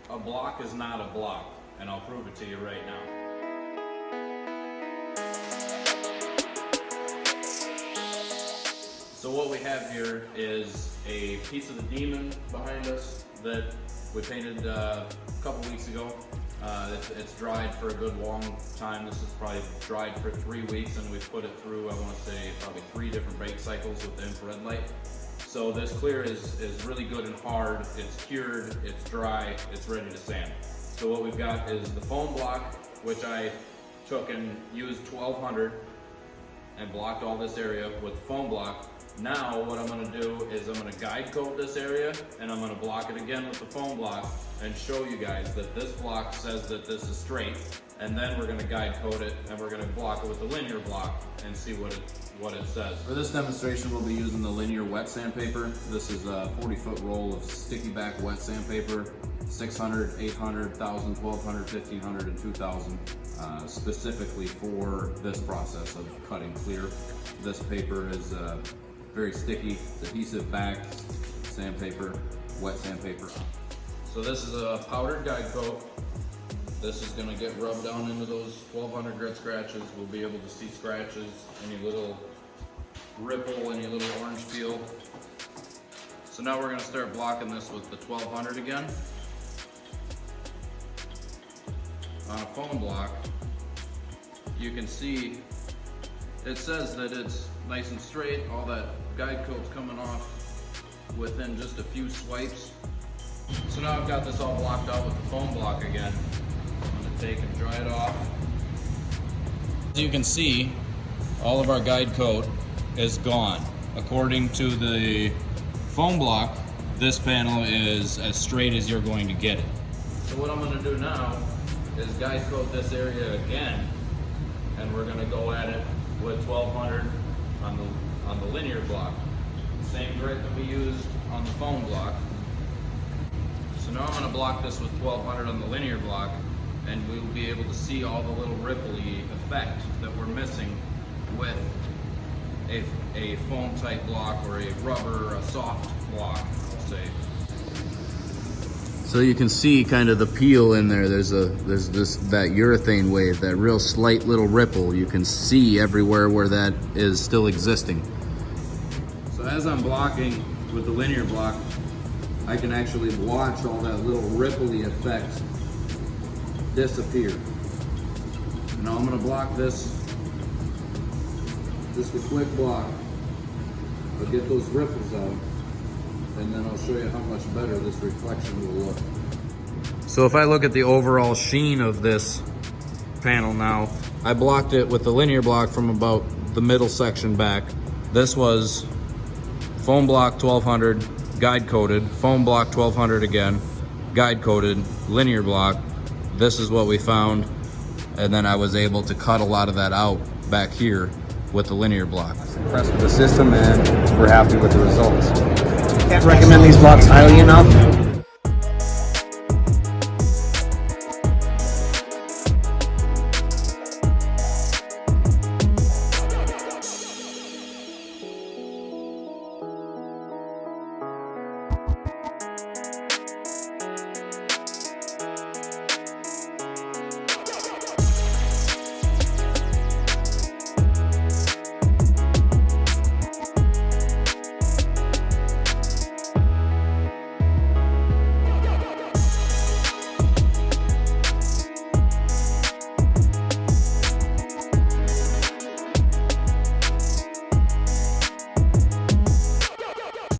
a block is not a block, and I'll prove it to you right now. So what we have here is a piece of the Demon behind us that we painted a couple weeks ago. It's dried for a good long time. This is probably dried for 3 weeks, and we've put it through, I want to say, probably 3 different bake cycles with the infrared light. So this clear is really good and hard. It's cured, it's dry, it's ready to sand. So what we've got is the foam block, which I took and used 1200 and blocked all this area with the foam block. Now what I'm going to do is I'm going to guide coat this area, and I'm going to block it again with the foam block and show you guys that this block says that this is straight, and then we're going to guide coat it and we're going to block it with the linear block and see what it says. For this demonstration we'll be using the linear wet sandpaper. This is a 40-foot roll of sticky back wet sandpaper, 600, 800, 1000, 1200, 1500, and 2000, specifically for this process of cutting clear. This paper is very sticky, it's adhesive back, sandpaper, wet sandpaper. So this is a powdered guide coat. This is going to get rubbed down into those 1200 grit scratches. We'll be able to see scratches, any little ripple, any little orange peel. So now we're going to start blocking this with the 1200 again. On a foam block, you can see it says that it's nice and straight. All that guide coat's coming off within just a few swipes. So now I've got this all blocked out with the foam block again. I'm going to take and dry it off. As you can see, all of our guide coat is gone. According to the foam block, this panel is as straight as you're going to get it. So what I'm going to do now is guide coat this area again, and we're going to go at it with 1200 on the linear block. Same grit that we used on the foam block. So now I'm going to block this with 1200 on the linear block, and we will be able to see all the little ripply effect that we're missing with a foam type block or a rubber, a soft block, I'll say. So you can see kind of the peel in there. There's that urethane wave, that real slight little ripple. You can see everywhere where that is still existing. So as I'm blocking with the linear block, I can actually watch all that little ripply effect disappear. Now I'm going to block this, just a quick block. I'll get those ripples out, and then I'll show you how much better this reflection will look. So if I look at the overall sheen of this panel now, I blocked it with the linear block from about the middle section back. This was foam block 1200, guide coated, foam block 1200 again, guide coated, linear block. This is what we found, and then I was able to cut a lot of that out back here with the linear block. Impressed with the system, and we're happy with the results. Can't recommend these blocks highly enough.